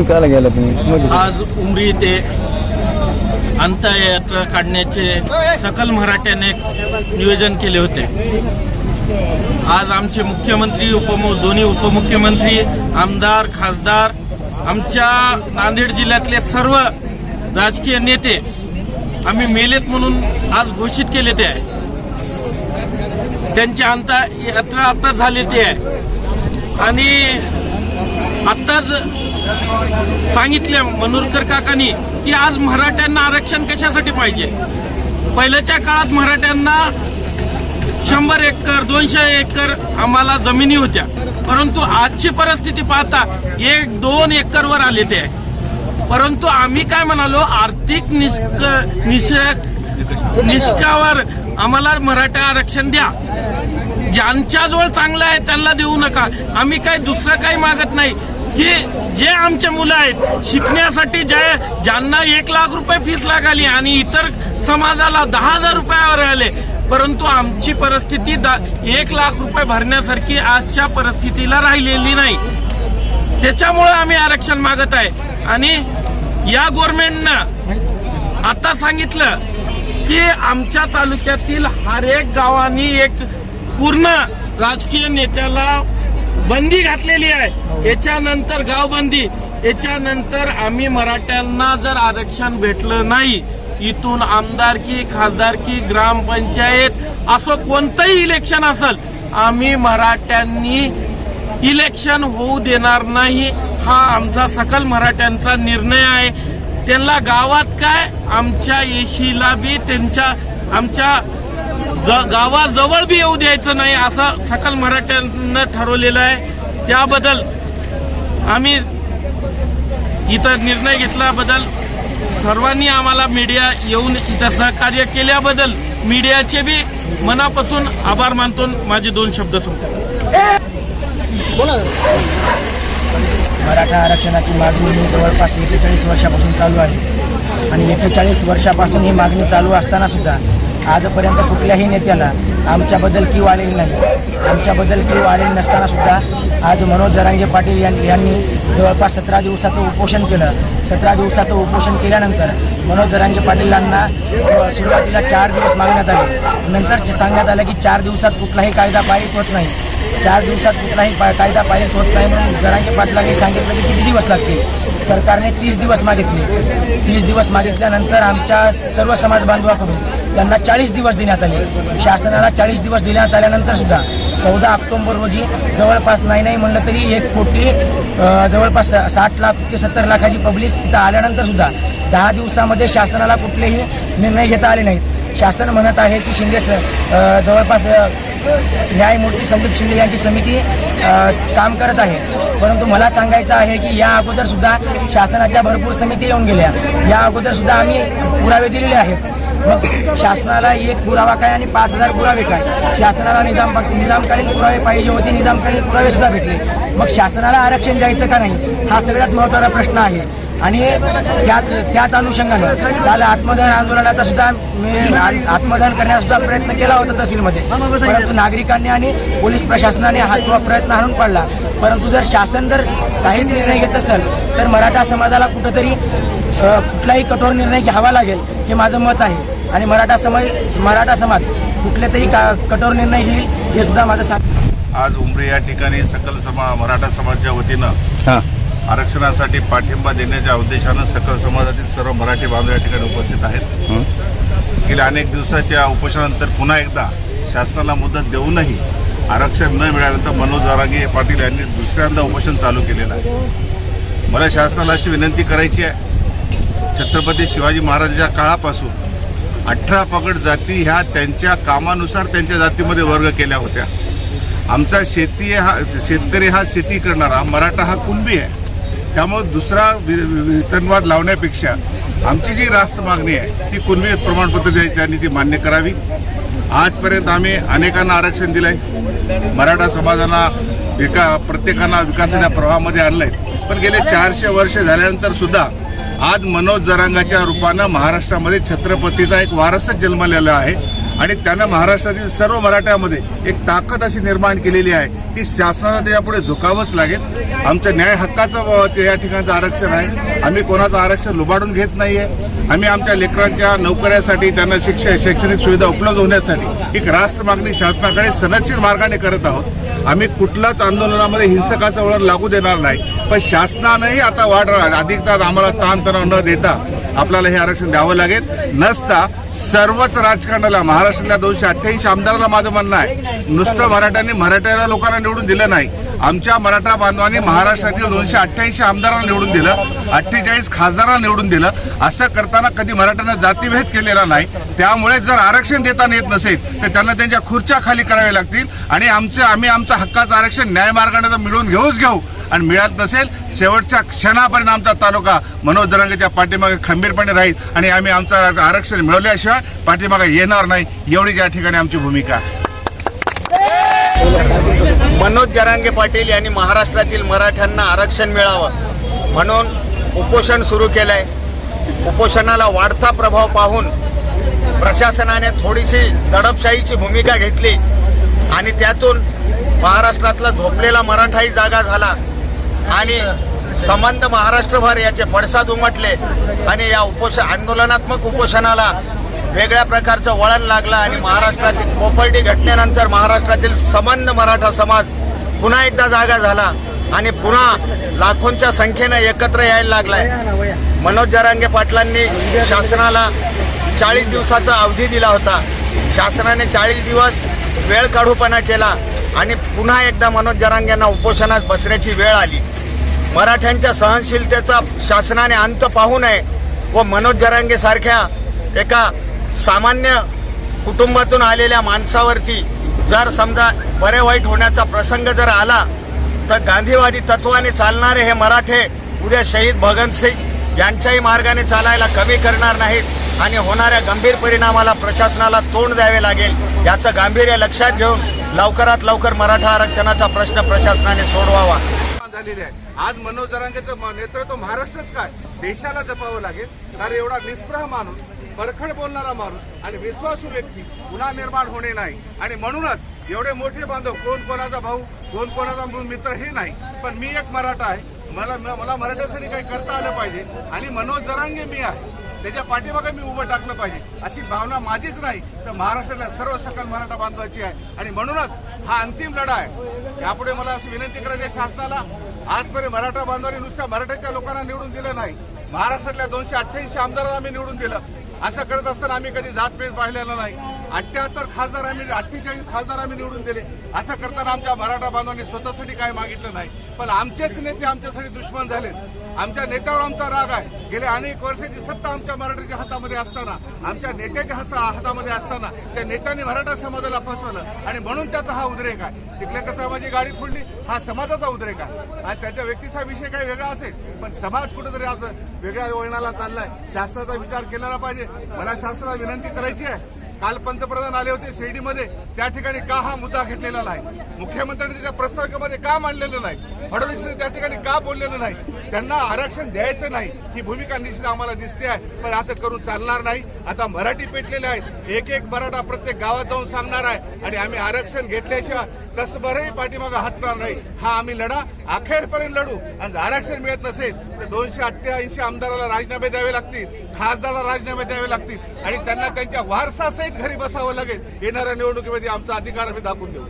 इथून कायला गेला तुम्ही? आज उमरी येथे अंत्ययात्रा काढण्याचे सकल मराठ्याने नियोजन केले होते। आज आमचे मुख्यमंत्री दोन्ही उपमुख्यमंत्री, आमदार, खासदार, आमच्या नांदेड जिल्ह्यातले सर्व राजकीय नेते आम्ही मेलेत म्हणून आज घोषित केले ते आहे। त्यांची अंत्ययात्रा आता झाली ते आहे आणि आत्ताच सांगितले मनोरकर काकांनी की आज मराठ्यांना आरक्षण कशासाठी पाहिजे। पहिल्याच्या काळात मराठ्यांना 100 एकर 200 एकर आम्हाला जमिनी होत्या, परंतु आजची परिस्थिती पाहता 1-2 एकरवर आले ते। परंतु आम्ही काय म्हणालो, आर्थिक निष्कावर आम्हाला मराठा आरक्षण द्या, ज्यांच्याजवळ चांगलं आहे त्यांना देऊ नका। आम्ही काय दुसरं काही मागत नाही की जे आमचे मुलं आहेत शिकण्यासाठी ज्यांना 1 लाख रुपये फीस लागली आणि इतर समाजाला 10,000 रुपयावर आले, परंतु आमची परिस्थिती 1 लाख रुपये भरण्यासारखी आजच्या परिस्थितीला राहिलेली नाही। त्याच्यामुळे आम्ही आरक्षण मागत आहे आणि या गव्हर्नमेंटनं आता सांगितलं की आमच्या तालुक्यातील हर एक गावांनी एक पूर्ण राजकीय नेत्याला बंदी घातलेली आहे। याच्यानंतर गावबंदी, याच्यानंतर आम्ही मराठ्यांना जर आरक्षण भेटलं नाही, इथून आमदारकी, खासदारकी, ग्रामपंचायत असं कोणतंही इलेक्शन असेल, आम्ही मराठ्यांनी इलेक्शन होऊ देणार नाही। हा आमचा सकल मराठ्यांचा निर्णय आहे। त्यांना गावात काय आमच्या येशीला बी आमच्या गावाजवळ बी येऊ द्यायचं नाही असं सकल मराठ्यांना ठरवलेलं आहे। त्याबद्दल आम्ही इथं निर्णय घेतल्याबद्दल सर्वांनी आम्हाला मीडिया येऊन इथं सहकार्य केल्याबद्दल मीडियाचे बी मनापासून आभार मानतो। माझे 2 शब्द सांगतो। मराठा आरक्षणाची मागणी ही जवळपास 41 वर्षापासून चालू आहे आणि 41 वर्षापासून ही मागणी चालू असताना सुद्धा आजपर्यंत कुठल्याही नेत्याला आमच्याबद्दल कीव आलेली नाही। आमच्याबद्दल कीव आलेली नसताना सुद्धा आज मनोज जरांगे पाटील यांनी जवळपास 17 दिवसाचं उपोषण केलं। 17 दिवसाचं उपोषण केल्यानंतर मनोज जरांगे पाटीलांना सुरुवातीला 4 दिवस मागण्यात आले, नंतर सांगण्यात आलं की 4 दिवसात कुठलाही कायदा पारित होत नाही। 4 दिवसात कुठलाही कायदा पारित होत नाही म्हणून जरांगे पाटलांनी सांगितलं की किती दिवस लागतील। सरकारने 30 दिवस मागितले। 30 दिवस मागितल्यानंतर आमच्या सर्व समाज बांधवाकडून त्यांना 40 दिवस देण्यात आले। शासनाला 40 दिवस देण्यात आल्यानंतर सुद्धा 14 ऑक्टोबर रोजी जवळपास नाही म्हणलं तरी 1 कोटी जवळपास 60 लाख ते 70 लाखाची पब्लिक तिथं आल्यानंतर सुद्धा 10 दिवसामध्ये शासनाला कुठलेही निर्णय घेता आले नाहीत। शासन म्हणत आहे की शिंदे जवळपास न्यायमूर्ती संदीप शिंदे यांची समिती काम करत आहे, परंतु मला सांगायचं आहे की या अगोदर सुद्धा शासनाच्या भरपूर समिती येऊन गेल्या। या अगोदर सुद्धा आम्ही पुरावे दिलेले आहेत। मग शासनाला 1 पुरावा काय आणि 5000 पुरावे काय? शासनाला निजामकालीन पुरावे पाहिजे होते, निजामकालीन पुरावे सुद्धा भेटले। मग शासनाला आरक्षण द्यायचं का नाही हा सगळ्यात महत्त्वाचा प्रश्न आहे। आणि त्याच अनुषंगाने काल आत्मदहन आंदोलनाचा सुद्धा आत्मदहन करण्याचा सुद्धा प्रयत्न केला होता तहसीलमध्ये, परंतु नागरिकांनी आणि पोलीस प्रशासनाने हा प्रयत्न हाणून पाडला। परंतु जर शासन जर काही निर्णय घेत असेल तर मराठा समाजाला कुठंतरी कुठलाही कठोर निर्णय घ्यावा लागेल हे माझं मत आहे आणि मराठा समाज कुठले तरी कठोर निर्णय घेईल हे सुद्धा माझं सांग। आज उमरी या ठिकाणी सकल मराठा समाजाच्या वतीनं आरक्षणासाठी पाठिंबा देण्याच्या उद्देशानं सकल समाजातील सर्व मराठी बांधव या ठिकाणी उपस्थित आहेत। गेल्या अनेक दिवसाच्या उपोषणानंतर पुन्हा एकदा शासनाला मुदत देऊनही आरक्षण न मिळाल्यानंतर मनोज जरांगे पाटील यांनी दुसऱ्यांदा उपोषण चालू केलेलं आहे। मला शासनाला अशी विनंती करायची आहे, छत्रपती शिवाजी महाराजांच्या काळापासून 18 पगड जाती ह्या त्यांच्या कामानुसार त्यांच्या जातीमध्ये वर्ग केल्या होत्या। आमचा शेतकरी हा शेती करणारा, मराठा हा कुणबी आहे। त्यामुळे दुसरा वेतनवाढ लावण्यापेक्षा आमची जी रास्त मागणी आहे ती कुणबी प्रमाणपत्र त्यांनी ती मान्य करावी। आजपर्यंत आम्ही अनेकांना आरक्षण दिलंय, मराठा समाजाला प्रत्येकांना विकासाच्या प्रवाहामध्ये आणलंय, पण गेले 400 वर्ष झाल्यानंतर सुद्धा आज मनोज जरांगाच्या रूपानं महाराष्ट्रामध्ये छत्रपतीचा एक वारसच जन्मलेला आहे आणि त्यानं महाराष्ट्रातील सर्व मराठ्यामध्ये एक ताकद अशी निर्माण केलेली आहे की शासनाला त्याच्यापुढे झुकावंच लागेल. आमच्या न्याय हक्काचं ते या ठिकाणचं आरक्षण आहे. आम्ही कोणाचं आरक्षण लुबाडून घेत नाहीये. आम्ही आमच्या लेकरांच्या नोकऱ्यासाठी त्यांना शैक्षणिक सुविधा उपलब्ध होण्यासाठी एक रास्त मागणी शासनाकडे सनदशीर मार्गाने करत आहोत. आम्ही कुठल्याच आंदोलनामध्ये हिंसकाचं वळण लागू देणार नाही. पण शासनानंही आता अधिकचा आम्हाला ताणतणाव न देता आपल्याला हे आरक्षण द्यावं लागेल. नसता सर्वच राजकारणाला महाराष्ट्रातल्या 288 आमदाराला माझं म्हणणं आहे, नुसतं मराठ्याला लोकांना निवडून दिलं नाही, आमच्या मराठा बांधवांनी महाराष्ट्रातील 288 आमदारांना निवडून दिलं, 48 खासदारांना निवडून दिलं. असं करताना कधी मराठ्यांना जातीभेद केलेला नाही. त्यामुळे जर आरक्षण देताना येत नसेल तर त्यांना त्यांच्या खुर्च्या खाली कराव्या लागतील. आणि आम्ही आमचं हक्काचं आरक्षण न्यायमार्गाने तर मिळवून घेऊ आणि मिळत नसेल शेवटच्या क्षणापर्यंत आमचा तालुका मनोज जरांगेच्या पाठीमागे खंबीरपणे राहील आणि आम्ही आमचं आरक्षण मिळवल्याशिवाय पाठीमागे येणार नाही, एवढीच या ठिकाणी आमची भूमिका आहे. मनोज जरांगे पाटील यांनी महाराष्ट्रातील मराठ्यांना आरक्षण मिळावं म्हणून उपोषण सुरू केलंय. उपोषणाला वाढता प्रभाव पाहून प्रशासनाने थोडीशी दडपशाहीची भूमिका घेतली आणि त्यातून महाराष्ट्रातला झोपलेला मराठाही जागा झाला आणि संबंध महाराष्ट्रभर याचे पडसाद उमटले आणि या आंदोलनात्मक उपोषणाला वेगळ्या प्रकारचं वळण लागलं आणि महाराष्ट्रातील कोपर्डी घटनेनंतर महाराष्ट्रातील संबंध मराठा समाज पुन्हा एकदा जागा झाला आणि पुन्हा लाखोंच्या संख्येनं एकत्र यायला लागलाय. मनोज जरांगे पाटलांनी शासनाला 40 दिवसाचा अवधी दिला होता. शासनाने 40 दिवस वेळ काढूपणा केला आणि पुन्हा एकदा मनोज जरांगेंना उपोषणात बसण्याची वेळ आली. मराठ्यांच्या सहनशीलतेचा शासनाने अंत पाहू नये व मनोज जरांगे सारख्या एका सामान्य कुटुंबातून आलेल्या माणसावरती जर समजा बरे वाईट होण्याचा प्रसंग जर आला तर गांधीवादी तत्वाने चालणारे हे मराठे उद्या शहीद भगतसिंग यांच्याही मार्गाने चालायला कमी करणार नाहीत आणि होणाऱ्या गंभीर परिणामाला प्रशासनाला तोंड द्यावे लागेल. याचं गांभीर्य लक्षात घेऊन लवकरात लवकर मराठा आरक्षणाचा प्रश्न प्रशासनाने सोडवावा. झालेली आहे. आज मनोज जरांगेचं नेतृत्व महाराष्ट्रच काय देशाला जपावं लागेल. कारण एवढा निष्प्रह माणूस, परखड बोलणारा माणूस आणि विश्वासू व्यक्ती पुन्हा निर्माण होणे नाही. आणि म्हणूनच एवढे मोठे बांधव, कोण कोणाचा भाऊ, कोण कोणाचा मित्र हे नाही, पण मी एक मराठा आहे, मला मराठ्यासाठी काही करता आलं पाहिजे आणि मनोज जरांगे मी आहे, त्याच्या पाठीमागे मी उभं टाकलं पाहिजे अशी भावना माझीच नाही तर महाराष्ट्रातल्या सर्व सकल मराठा बांधवाची आहे. आणि म्हणूनच हा अंतिम लढा आहे. यापुढे मला अशी विनंती करायची आहे शासनाला, आजपर्यंत मराठा बांधवांनी नुसत्या मराठ्याच्या लोकांना निवडून दिलं नाही, महाराष्ट्रातल्या 288 आमदारांना आम्ही निवडून दिलं. असं करत असताना आम्ही कधी जातभेद पाहिलेला नाही. 78 खासदार आम्ही 48 खासदार आम्ही निवडून दिले. असं करताना आमच्या मराठा बांधवांनी स्वतःसाठी काय मागितलं नाही. पण आमचेच नेते आमच्यासाठी दुश्मन झाले. आमच्या नेत्यावर आमचा राग आहे. गेल्या अनेक वर्षाची सत्ता आमच्या मराठ्याच्या हातामध्ये असताना, आमच्या नेत्याच्या हातामध्ये असताना त्या नेत्यांनी मराठा समाजाला फसवलं आणि म्हणून त्याचा हा उद्रेक आहे. चिखलेकर साहेबांची गाडी फोडली, हा समाजाचा उद्रेक आहे. आज त्याच्या व्यक्तीचा विषय काही वेगळा असेल पण समाज कुठेतरी आज वेगळ्या वळणाला चाललाय. शासनाचा विचार केला पाहिजे. मला शासनाला विनंती करायची आहे, काल पंतप्रधान आले होते शिर्डीमध्ये, त्या ठिकाणी का हा मुद्दा घेतलेला नाही? मुख्यमंत्र्यांनी त्याच्या प्रस्ताविकेमध्ये का मांडलेलं नाही? फडणवीसने त्या ठिकाणी का बोललेलं नाही? त्यांना आरक्षण द्यायचं नाही ही भूमिका निश्चित आम्हाला दिसते आहे. पण असं करून चालणार नाही. आता मराठी पेटलेले आहेत, एक एक मराठा प्रत्येक गावात जाऊन सांगणार आहे आणि आम्ही आरक्षण घेतल्याशिवाय कसबरही पाठीमागे हटणार नाही. हा आम्ही लढा अखेरपर्यंत लढू. आणि आरक्षण मिळत नसेल तर 288 आमदाराला राजीनामे द्यावे लागतील, खासदाराला राजीनामे द्यावे लागतील आणि त्यांना त्यांच्या वारसासहित घरी बसावं लागेल. येणाऱ्या निवडणुकीमध्ये आमचा अधिकार आम्ही दाखवून देऊ.